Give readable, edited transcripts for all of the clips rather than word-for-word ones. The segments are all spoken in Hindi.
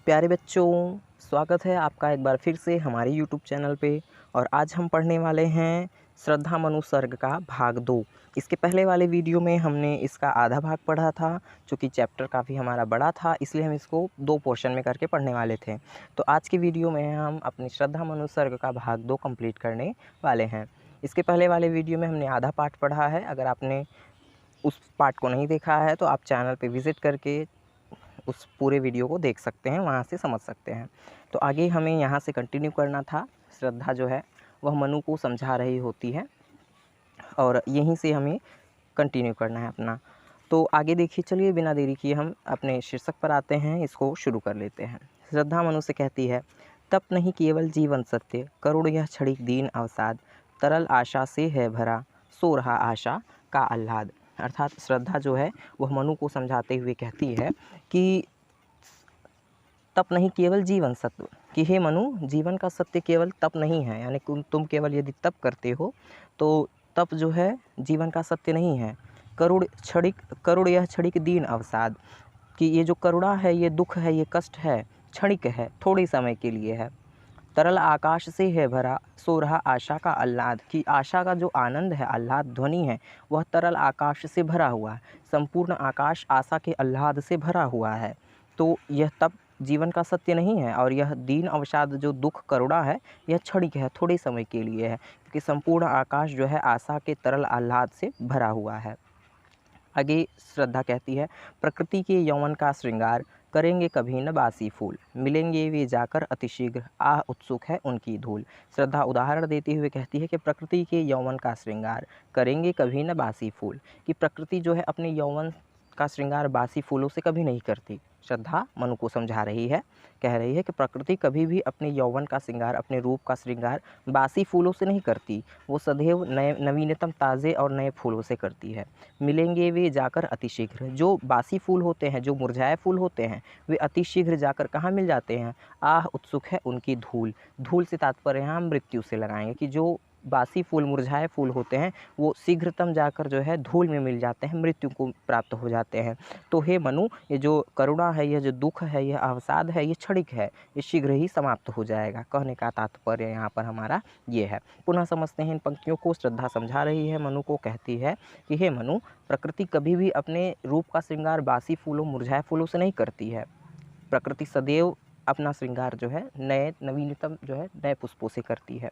प्यारे बच्चों, स्वागत है आपका एक बार फिर से हमारे यूट्यूब चैनल पे। और आज हम पढ़ने वाले हैं श्रद्धा मनु सर्ग का भाग 2। इसके पहले वाले वीडियो में हमने इसका आधा भाग पढ़ा था, चूँकि चैप्टर काफ़ी हमारा बड़ा था इसलिए हम इसको 2 पोर्शन में करके पढ़ने वाले थे। तो आज की वीडियो में हम अपनी श्रद्धा मनु सर्ग का भाग 2 कंप्लीट करने वाले हैं। इसके पहले वाले वीडियो में हमने आधा पार्ट पढ़ा है। अगर आपने उस पार्ट को नहीं देखा है तो आप चैनल पे विज़िट करके उस पूरे वीडियो को देख सकते हैं, वहाँ से समझ सकते हैं। तो आगे हमें यहाँ से कंटिन्यू करना था। श्रद्धा जो है वह मनु को समझा रही होती है और यहीं से हमें कंटिन्यू करना है अपना। तो आगे देखिए, चलिए बिना देरी किए हम अपने शीर्षक पर आते हैं, इसको शुरू कर लेते हैं। श्रद्धा मनु से कहती है, तप नहीं केवल जीवन सत्य, करुण यह क्षणिक दीन अवसाद, तरल आशा से है भरा, सो रहा आशा का आह्लाद। अर्थात श्रद्धा जो है वह मनु को समझाते हुए कहती है कि तप नहीं केवल जीवन सत्य, कि हे मनु, जीवन का सत्य केवल तप नहीं है, यानी तुम केवल यदि तप करते हो तो तप जो है जीवन का सत्य नहीं है। करुण यह क्षणिक दीन अवसाद, कि ये जो करुणा है, ये दुख है, ये कष्ट है, क्षणिक है, थोड़े समय के लिए है। तरल आकाश से है भरा, सो रहा आशा का आह्लाद, कि आशा का जो आनंद है, आह्लाद ध्वनि है, वह तरल आकाश से भरा हुआ है। संपूर्ण आकाश आशा के आह्लाद से भरा हुआ है। तो यह तप जीवन का सत्य नहीं है, और यह दीन अवसाद जो दुख करुणा है, यह क्षणिक है, थोड़े समय के लिए है, क्योंकि संपूर्ण आकाश जो है आशा के तरल आह्लाद से भरा हुआ है। आगे श्रद्धा कहती है, प्रकृति के यौवन का श्रृंगार, करेंगे कभी न बासी फूल, मिलेंगे वे जाकर अतिशीघ्र, आह उत्सुक है उनकी धूल। श्रद्धा उदाहरण देते हुए कहती है कि प्रकृति के यौवन का श्रृंगार, करेंगे कभी न बासी फूल, कि प्रकृति जो है अपने यौवन का श्रृंगार बासी फूलों से कभी नहीं करती। श्रद्धा मनु को समझा रही है, कह रही है कि प्रकृति कभी भी अपने यौवन का श्रृंगार, अपने रूप का श्रृंगार बासी फूलों से नहीं करती, वो सदैव नए नवीनतम ताज़े और नए फूलों से करती है। मिलेंगे वे जाकर अतिशीघ्र, जो बासी फूल होते हैं, जो मुरझाए फूल होते हैं, वे अतिशीघ्र जाकर कहाँ मिल जाते हैं? आह उत्सुक है उनकी धूल। धूल से तात्पर्य यहाँ मृत्यु से लगाएंगे, कि जो बासी फूल, मुरझाए फूल होते हैं, वो शीघ्रतम जाकर जो है धूल में मिल जाते हैं, मृत्यु को प्राप्त हो जाते हैं। तो हे मनु, ये जो करुणा है, यह जो दुख है, यह अवसाद है, ये क्षणिक है, ये शीघ्र ही समाप्त हो जाएगा। कहने का तात्पर्य यहाँ पर हमारा ये है। पुनः समझते हैं इन पंक्तियों को। श्रद्धा समझा रही है मनु को, कहती है कि हे मनु, प्रकृति कभी भी अपने रूप का श्रृंगार बासी फूलों, मुरझाए फूलों से नहीं करती है। प्रकृति सदैव अपना श्रृंगार जो है नए नवीनतम जो है नए पुष्पों से करती है।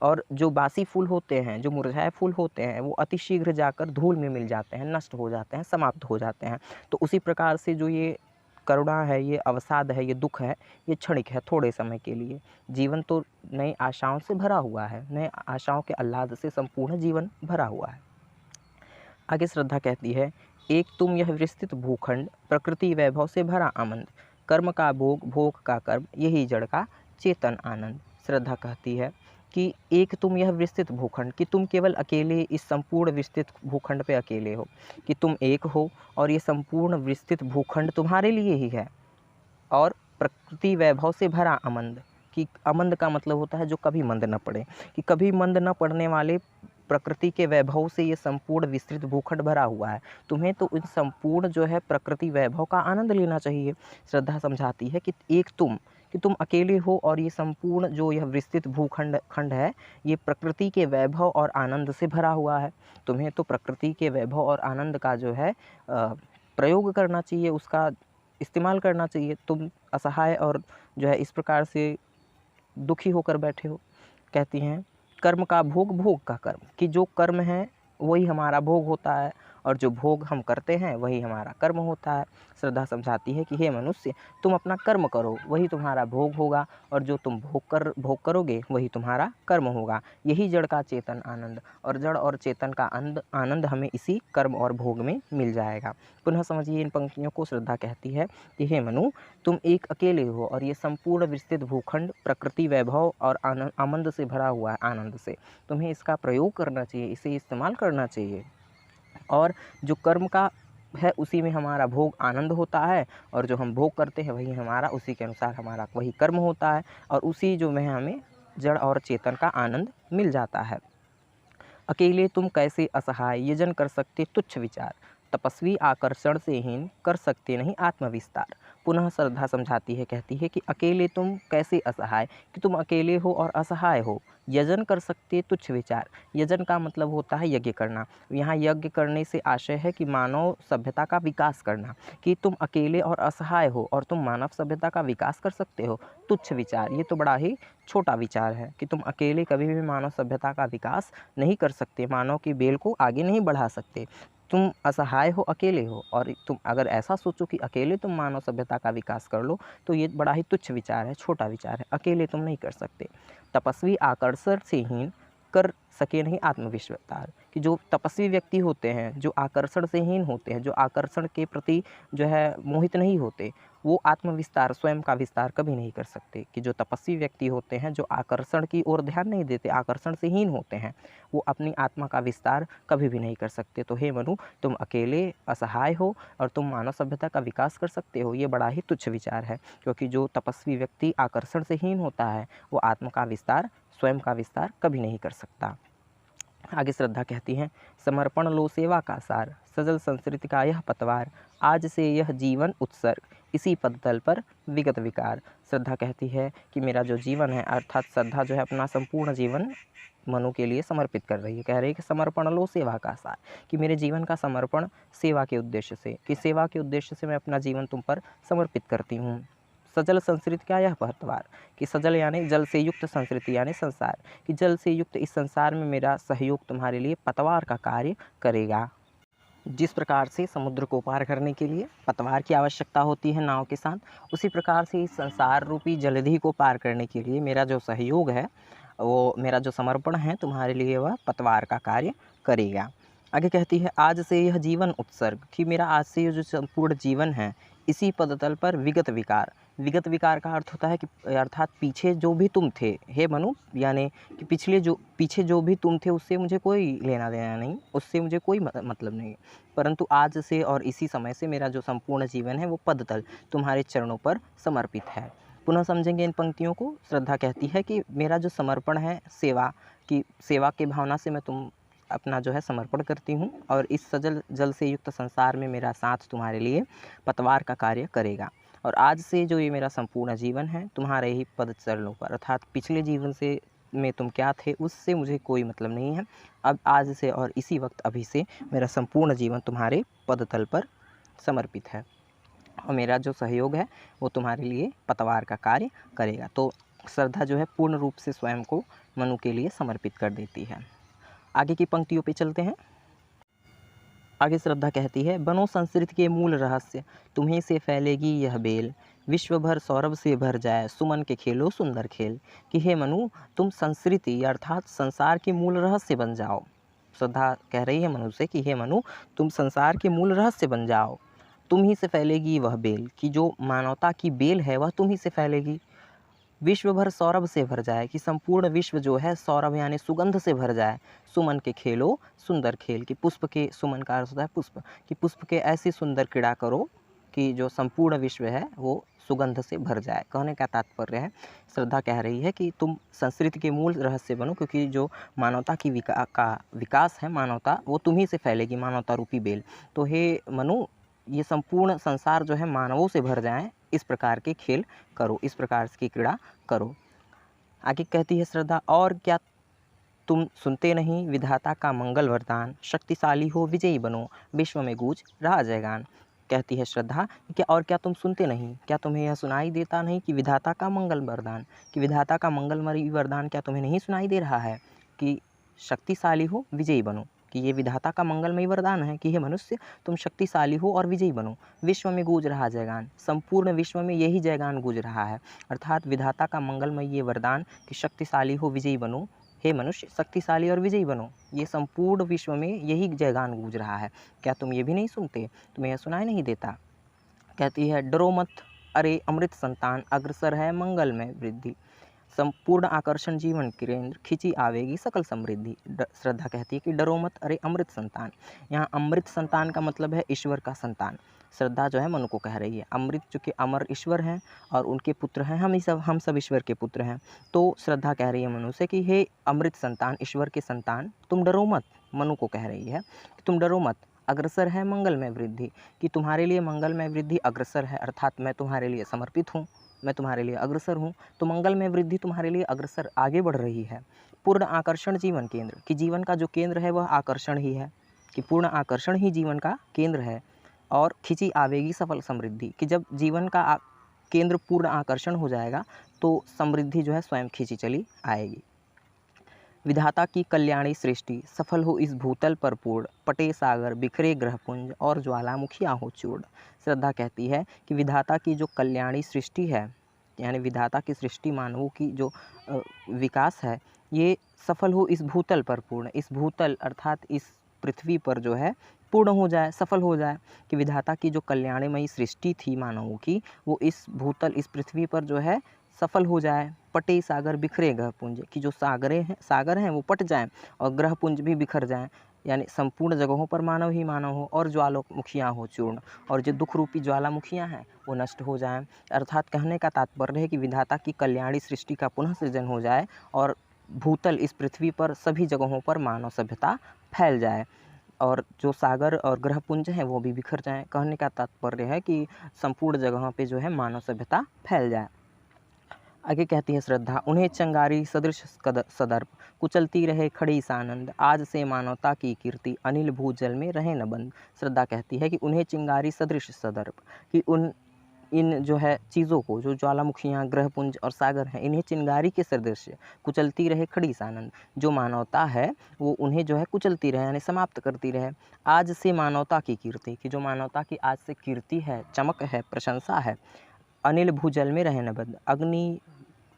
और जो बासी फूल होते हैं, जो मुरझाए फूल होते हैं, वो अतिशीघ्र जाकर धूल में मिल जाते हैं, नष्ट हो जाते हैं, समाप्त हो जाते हैं। तो उसी प्रकार से जो ये करुणा है, ये अवसाद है, ये दुख है, ये क्षणिक है, थोड़े समय के लिए। जीवन तो नई आशाओं से भरा हुआ है, नए आशाओं के आह्लाद से संपूर्ण जीवन भरा हुआ है। आगे श्रद्धा कहती है, एक तुम यह विस्तृत भूखंड, प्रकृति वैभव से भरा आनंद, कर्म का भोग, भोग का कर्म, यही जड़ का चेतन आनंद। श्रद्धा कहती है कि एक तुम यह विस्तृत भूखंड, कि तुम केवल अकेले इस संपूर्ण विस्तृत भूखंड पे अकेले हो, कि तुम एक हो और ये संपूर्ण विस्तृत भूखंड तुम्हारे लिए ही है। और प्रकृति वैभव से भरा आनंद, कि आनंद का मतलब होता है जो कभी मंद न पड़े, कि कभी मंद न पड़ने वाले प्रकृति के वैभव से ये संपूर्ण विस्तृत भूखंड भरा हुआ है। तुम्हें तो इन संपूर्ण जो है प्रकृति वैभव का आनंद लेना चाहिए। श्रद्धा समझाती है कि एक तुम, कि तुम अकेले हो और ये संपूर्ण जो यह विस्तृत खंड है, ये प्रकृति के वैभव और आनंद से भरा हुआ है। तुम्हें तो प्रकृति के वैभव और आनंद का जो है प्रयोग करना चाहिए, उसका इस्तेमाल करना चाहिए। तुम असहाय और जो है इस प्रकार से दुखी होकर बैठे हो। कहती हैं, कर्म का भोग, भोग का कर्म, कि जो कर्म है वही हमारा भोग होता है, और जो भोग हम करते हैं वही हमारा कर्म होता है। श्रद्धा समझाती है कि हे मनुष्य, तुम अपना कर्म करो, वही तुम्हारा भोग होगा, और जो तुम भोग करोगे वही तुम्हारा कर्म होगा। यही जड़ का चेतन आनंद, और जड़ और चेतन का आनंद हमें इसी कर्म और भोग में मिल जाएगा। पुनः समझिए इन पंक्तियों को। श्रद्धा कहती है कि हे मनु, तुम एक अकेले हो और ये संपूर्ण विस्तृत भूखंड प्रकृति वैभव और आनंद से भरा हुआ है। आनंद से तुम्हें इसका प्रयोग करना चाहिए, इसे इस्तेमाल करना चाहिए। और जो कर्म का है उसी में हमारा भोग आनंद होता है, और जो हम भोग करते हैं वही हमारा, उसी के अनुसार हमारा वही कर्म होता है, और उसी जो में हमें जड़ और चेतन का आनंद मिल जाता है। अकेले तुम कैसे असहाय, ये जन कर सकते तुच्छ विचार, तपस्वी आकर्षण से हीन कर सकते नहीं आत्मविस्तार। पुनः श्रद्धा समझाती है, कहती है कि अकेले तुम कैसे असहाय, कि तुम अकेले हो और असहाय हो। यजन कर सकते तुच्छ विचार। यजन का मतलब होता है यज्ञ करना। यहाँ यज्ञ करने से आशय है कि मानव सभ्यता का विकास करना, कि तुम अकेले और असहाय हो और तुम मानव सभ्यता का विकास कर सकते हो। तुच्छ विचार, ये तो बड़ा ही छोटा विचार है कि तुम अकेले कभी भी मानव सभ्यता का विकास नहीं कर सकते, मानव की बेल को आगे नहीं बढ़ा सकते। तुम असहाय हो, अकेले हो, और तुम अगर ऐसा सोचो कि अकेले तुम मानव सभ्यता का विकास कर लो, तो ये बड़ा ही तुच्छ विचार है, छोटा विचार है। अकेले तुम नहीं कर सकते। तपस्वी आकर्षण से हीन कर सके नहीं आत्मविस्तार, कि जो तपस्वी व्यक्ति होते हैं, जो आकर्षण से हीन होते हैं, जो आकर्षण के प्रति जो है मोहित नहीं होते, वो आत्मविस्तार, स्वयं का विस्तार कभी नहीं कर सकते। कि जो तपस्वी व्यक्ति होते हैं, जो आकर्षण की ओर ध्यान नहीं देते, आकर्षण से हीन होते हैं, वो अपनी आत्मा का विस्तार कभी भी नहीं कर सकते। तो हे मनु, तुम अकेले असहाय हो और तुम मानव सभ्यता का विकास कर सकते हो, ये बड़ा ही तुच्छ विचार है। क्योंकि जो तपस्वी व्यक्ति आकर्षण से हीन होता है, वो आत्मा का विस्तार, स्वयं का विस्तार कभी नहीं कर सकता। आगे श्रद्धा कहती हैं, समर्पण लो सेवा का सार, सजल संस्कृति का यह पतवार, आज से यह जीवन उत्सर्ग, इसी पदतल पर विगत विकार। श्रद्धा कहती है कि मेरा जो जीवन है, अर्थात श्रद्धा जो है अपना संपूर्ण जीवन मनु के लिए समर्पित कर रही है। कह रही है कि समर्पण लो सेवा का सार, कि मेरे जीवन का समर्पण सेवा के उद्देश्य से, कि सेवा के उद्देश्य से मैं अपना जीवन तुम पर समर्पित करती हूँ। सजल संस्कृति का यह पतवार, कि सजल यानी जल से युक्त संस्कृति यानी संसार, कि जल से युक्त इस संसार में मेरा सहयोग तुम्हारे लिए पतवार का कार्य करेगा। जिस प्रकार से समुद्र को पार करने के लिए पतवार की आवश्यकता होती है नाव के साथ, उसी प्रकार से इस संसार रूपी जलधि को पार करने के लिए मेरा जो सहयोग है, वो मेरा जो समर्पण है तुम्हारे लिए, वह पतवार का कार्य करेगा। आगे कहती है, आज से यह जीवन उत्सर्ग, कि मेरा आज से ये जो संपूर्ण जीवन है, इसी पदतल पर विगत विकार। विगत विकार का अर्थ होता है कि अर्थात पीछे जो भी तुम थे हे मनु, यानी कि पीछे जो भी तुम थे उससे मुझे कोई लेना देना नहीं, उससे मुझे कोई मतलब नहीं, परंतु आज से और इसी समय से मेरा जो संपूर्ण जीवन है, वो पदतल तुम्हारे चरणों पर समर्पित है। पुनः समझेंगे इन पंक्तियों को। श्रद्धा कहती है कि मेरा जो समर्पण है सेवा की, सेवा की भावना से मैं तुम अपना जो है समर्पण करती हूँ, और इस सजल जल से युक्त संसार में मेरा साथ तुम्हारे लिए पतवार का कार्य करेगा। और आज से जो ये मेरा संपूर्ण जीवन है, तुम्हारे ही पद चरणों पर, अर्थात पिछले जीवन से में तुम क्या थे उससे मुझे कोई मतलब नहीं है। अब आज से और इसी वक्त अभी से मेरा संपूर्ण जीवन तुम्हारे पदतल पर समर्पित है, और मेरा जो सहयोग है वो तुम्हारे लिए पतवार का कार्य करेगा। तो श्रद्धा जो है पूर्ण रूप से स्वयं को मनु के लिए समर्पित कर देती है। आगे की पंक्तियों पे चलते हैं। आगे श्रद्धा कहती है, बनो संस्कृति के मूल रहस्य, तुम्हीं से फैलेगी यह बेल, विश्व भर सौरभ से भर जाए, सुमन के खेलो सुंदर खेल। कि हे मनु, तुम संस्कृति अर्थात संसार के मूल रहस्य बन जाओ। श्रद्धा कह रही है मनु से कि हे मनु, तुम संसार के मूल रहस्य बन जाओ, तुम ही से फैलेगी वह बेल, कि जो मानवता की बेल है वह तुम ही से फैलेगी। विश्व भर सौरभ से भर जाए, कि संपूर्ण विश्व जो है सौरभ यानी सुगंध से भर जाए। सुमन के खेलो सुंदर खेल, कि पुष्प के, सुमन का अर्थ होता है पुष्प, कि पुष्प के ऐसी सुंदर क्रीड़ा करो कि जो संपूर्ण विश्व है वो सुगंध से भर जाए। कहने का तात्पर्य है, श्रद्धा कह रही है कि तुम संस्कृति के मूल रहस्य बनो, क्योंकि जो मानवता की विकास है, मानवता वो तुम ही से फैलेगी, मानवता रूपी बेल। तो हे मनु, ये संपूर्ण संसार जो है मानवों से भर जाए, इस प्रकार के खेल करो, इस प्रकार की क्रीड़ा करो। आगे कहती है श्रद्धा, और क्या तुम सुनते नहीं विधाता का मंगल वरदान, शक्तिशाली हो विजयी बनो, विश्व में गूंज रहा जयगान। कहती है श्रद्धा, क्या और क्या तुम सुनते नहीं, क्या तुम्हें यह सुनाई देता नहीं कि विधाता का मंगल वरदान, कि विधाता का मंगलमयी वरदान क्या तुम्हें नहीं सुनाई दे रहा है कि शक्तिशाली हो विजयी बनो, कि ये विधाता का मंगलमयी वरदान है कि हे मनुष्य, तुम शक्तिशाली हो और विजयी बनो, विश्व में गूंज रहा जयगान, संपूर्ण विश्व में यही जयगान गूंज रहा है। अर्थात विधाता का मंगलमय ये वरदान कि शक्तिशाली हो विजयी बनो, हे मनुष्य शक्तिशाली और विजयी बनो, ये संपूर्ण विश्व में यही जयगान गूंज रहा है। क्या तुम ये भी नहीं सुनते, तुम्हें यह सुनाई नहीं देता। कहती है, डरो मत अरे अमृत संतान, अग्रसर है मंगल में वृद्धि, संपूर्ण आकर्षण जीवन केंद्र, खिंची आवेगी सकल समृद्धि। श्रद्धा कहती है कि डरो मत अरे अमृत संतान। यहाँ अमृत संतान का मतलब है ईश्वर का संतान। श्रद्धा जो है मनु को कह रही है, अमृत जो कि अमर ईश्वर हैं और उनके पुत्र हैं, हम सब ईश्वर के पुत्र हैं। तो श्रद्धा कह रही है मनु से कि हे अमृत संतान, ईश्वर के संतान, तुम डरो मत। मनु को कह रही है कि तुम डरो मत, अग्रसर है मंगलमय वृद्धि, कि तुम्हारे लिए मंगलमय वृद्धि अग्रसर है, अर्थात मैं तुम्हारे लिए समर्पित हूँ, मैं तुम्हारे लिए अग्रसर हूँ, तो मंगलमय वृद्धि तुम्हारे लिए अग्रसर आगे बढ़ रही है। पूर्ण आकर्षण जीवन केंद्र, कि जीवन का जो केंद्र है वह आकर्षण ही है, कि पूर्ण आकर्षण ही जीवन का केंद्र है। और खिंची आवेगी सफल समृद्धि, कि जब जीवन का केंद्र पूर्ण आकर्षण हो जाएगा तो समृद्धि जो है स्वयं खिंची चली आएगी। विधाता की कल्याणी सृष्टि, सफल हो इस भूतल पर पूर्ण, पटे सागर बिखरे ग्रहपुंज और ज्वालामुखियाँ हो चूर्ण। श्रद्धा कहती है कि विधाता की जो कल्याणी सृष्टि है, यानी विधाता की सृष्टि मानवों की जो विकास है, ये सफल हो इस भूतल पर पूर्ण, इस भूतल अर्थात इस पृथ्वी पर जो है पूर्ण हो जाए, सफल हो जाए। कि विधाता की जो कल्याणमयी सृष्टि थी मानवों की, वो इस भूतल, इस पृथ्वी पर जो है सफल हो जाए। पटे सागर बिखरे ग्रहपुंज, कि जो सागर हैं वो पट जाएं और ग्रहपुंज भी बिखर जाएं, यानी संपूर्ण जगहों पर मानव ही मानव हो, और ज्वालामुखियाँ हो चूर्ण, और जो दुख रूपी ज्वालामुखियाँ हैं वो नष्ट हो जाएं। अर्थात कहने का तात्पर्य है कि विधाता की कल्याणी सृष्टि का पुनः सृजन हो जाए और भूतल, इस पृथ्वी पर सभी जगहों पर मानव सभ्यता फैल जाए, और जो सागर और ग्रहपुंज हैं वो भी बिखर जाएं। कहने का तात्पर्य है कि संपूर्ण जगहों पे जो है मानव सभ्यता फैल जाए। आगे कहती है श्रद्धा, उन्हें चंगारी सदृश सदर्प, कुचलती रहे खड़ी सानंद, आज से मानवता की कीर्ति अनिल भूजल में रहे न बंद। श्रद्धा कहती है कि उन्हें चिंगारी सदृश सदर्प, कि इन जो है चीज़ों को, जो ज्वालामुखियाँ, ग्रहपुंज और सागर हैं, इन्हें चिंगारी के सदृश कुचलती रहे खड़ी सानंद, जो मानवता है वो उन्हें जो है कुचलती रहे, यानी समाप्त करती रहे। आज से मानवता की कीर्ति, कि जो मानवता की आज से कीर्ति है, चमक है, प्रशंसा है, अनिल भूजल में रहे न बंद, अग्नि,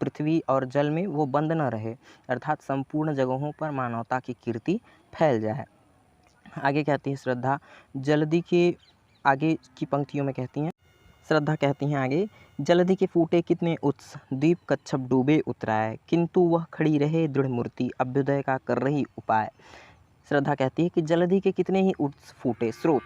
पृथ्वी और जल में वो बंद न रहे, अर्थात संपूर्ण जगहों पर मानवता की कीर्ति फैल जाए। आगे कहती है श्रद्धा, जल्दी के आगे की पंक्तियों में कहती हैं, श्रद्धा कहती हैं आगे, जल्दी के फूटे कितने उत्स, द्वीप कच्छप डूबे उतराए, किंतु वह खड़ी रहे दृढ़ मूर्ति, अभ्युदय का कर रही उपाय। श्रद्धा कहती है कि जलधि के कितने ही उत्स फूटे, स्रोत,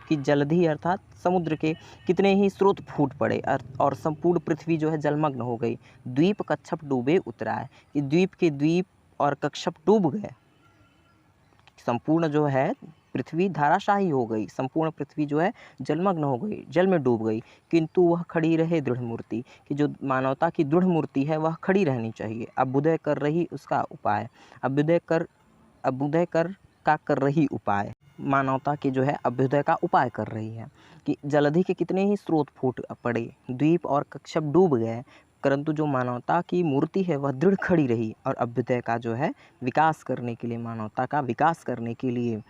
कि जलधि अर्थात समुद्र के कितने ही स्रोत फूट पड़े और संपूर्ण पृथ्वी जो है जलमग्न हो गई। द्वीप कच्छप डूबे उतराए, कि द्वीप के द्वीप और कच्छप डूब गए, संपूर्ण जो है पृथ्वी धाराशाही हो गई, संपूर्ण पृथ्वी जो है जलमग्न हो गई, जल में डूब गई, किंतु वह खड़ी रहे दृढ़ मूर्ति, कि जो मानवता की दृढ़ मूर्ति है वह खड़ी रहनी चाहिए। अभ्युदय कर रही उसका उपाय, अभ्युदय का कर रही उपाय, मानवता के जो है अभ्युदय का उपाय कर रही है। कि जलधि के कितने ही स्रोत फूट पड़े, द्वीप और कच्छप डूब गए, परंतु जो मानवता की मूर्ति है वह दृढ़ खड़ी रही, और अभ्युदय का जो है विकास करने के लिए, मानवता का विकास करने के लिए।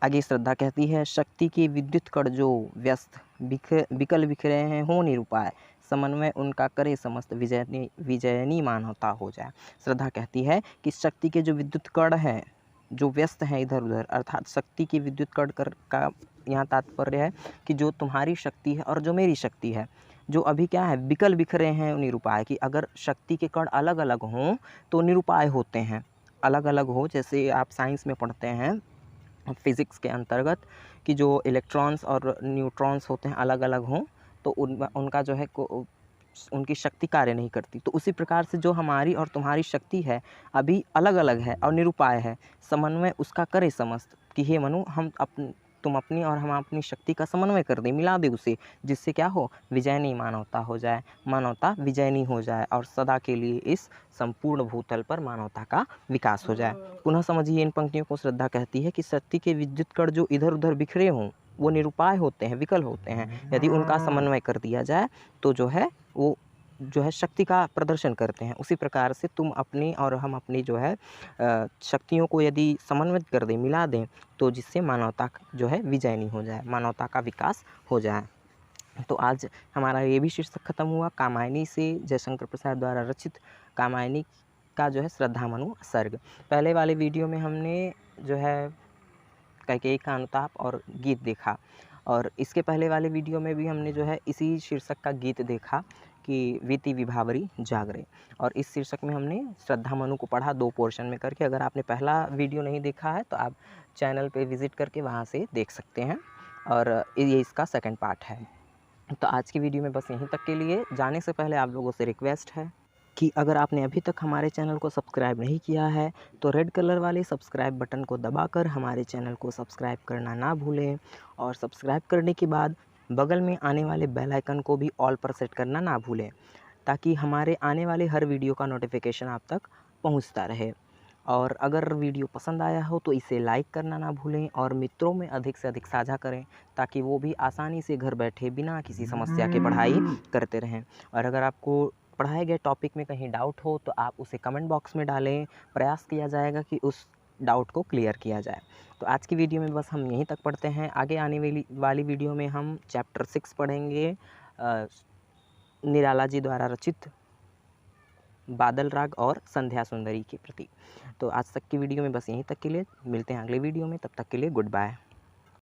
आगे श्रद्धा कहती है, शक्ति के विद्युत कण जो व्यस्त विकल बिखरे हैं हो निरुपाय, समन्वय उनका करे समस्त विजयनी मानवता हो जाए। श्रद्धा कहती है कि शक्ति के जो विद्युत कण हैं जो व्यस्त हैं इधर उधर, अर्थात शक्ति की विद्युत कण का यहाँ तात्पर्य है कि जो तुम्हारी शक्ति है और जो मेरी शक्ति है, जो अभी क्या है विकल बिखरे हैं निरुपाय, कि अगर शक्ति के कण अलग अलग हों तो निरुपाय होते हैं, अलग अलग हो, जैसे आप साइंस में पढ़ते हैं फिज़िक्स के अंतर्गत कि जो इलेक्ट्रॉन्स और न्यूट्रॉन्स होते हैं अलग अलग हों तो उनका जो है उनकी शक्ति कार्य नहीं करती। तो उसी प्रकार से जो हमारी और तुम्हारी शक्ति है अभी अलग अलग है और निरुपाय है, समन्वय उसका करे समस्त, कि हे मनु तुम अपनी और हम अपनी शक्ति का समन्वय कर दें, मिला दे उसे, जिससे क्या हो, विजयनी मानवता हो जाए, मानवता विजयनी हो जाए और सदा के लिए इस संपूर्ण भूतल पर मानवता का विकास हो जाए। पुनः समझिए इन पंक्तियों को। श्रद्धा कहती है कि शक्ति के विद्युत कण जो इधर उधर बिखरे हों वो निरुपाय होते हैं, विकल होते हैं, यदि उनका समन्वय कर दिया जाए तो जो है वो जो है शक्ति का प्रदर्शन करते हैं। उसी प्रकार से तुम अपनी और हम अपनी जो है शक्तियों को यदि समन्वित कर दें, मिला दें, तो जिससे मानवता जो है विजयनी हो जाए, मानवता का विकास हो जाए। तो आज हमारा ये भी शीर्षक खत्म हुआ कामायनी से, जयशंकर प्रसाद द्वारा रचित कामायनी का जो है श्रद्धामनु सर्ग। पहले वाले वीडियो में हमने जो है कैकेयी का अनुताप और गीत देखा, और इसके पहले वाले वीडियो में भी हमने जो है इसी शीर्षक का गीत देखा कि वीति विभावरी जागरे, और इस शीर्षक में हमने श्रद्धामनु को पढ़ा 2 पोर्शन में करके। अगर आपने पहला वीडियो नहीं देखा है तो आप चैनल पे विज़िट करके वहाँ से देख सकते हैं, और ये इसका सेकंड पार्ट है। तो आज की वीडियो में बस यहीं तक के लिए। जाने से पहले आप लोगों से रिक्वेस्ट है कि अगर आपने अभी तक हमारे चैनल को सब्सक्राइब नहीं किया है तो रेड कलर वाले सब्सक्राइब बटन को दबाकर हमारे चैनल को सब्सक्राइब करना ना भूलें, और सब्सक्राइब करने के बाद बगल में आने वाले बेल आइकन को भी ऑल पर सेट करना ना भूलें, ताकि हमारे आने वाले हर वीडियो का नोटिफिकेशन आप तक पहुंचता रहे। और अगर वीडियो पसंद आया हो तो इसे लाइक करना ना भूलें और मित्रों में अधिक से अधिक साझा करें, ताकि वो भी आसानी से घर बैठे बिना किसी समस्या के पढ़ाई करते रहें। और अगर आपको पढ़ाए गए टॉपिक में कहीं डाउट हो तो आप उसे कमेंट बॉक्स में डालें, प्रयास किया जाएगा कि उस डाउट को क्लियर किया जाए। तो आज की वीडियो में बस हम यहीं तक पढ़ते हैं। आगे आने वाली वीडियो में हम चैप्टर 6 पढ़ेंगे, निराला जी द्वारा रचित बादल राग और संध्या सुंदरी के प्रति। तो आज तक की वीडियो में बस यहीं तक के लिए, मिलते हैं अगले वीडियो में, तब तक के लिए गुड बाय।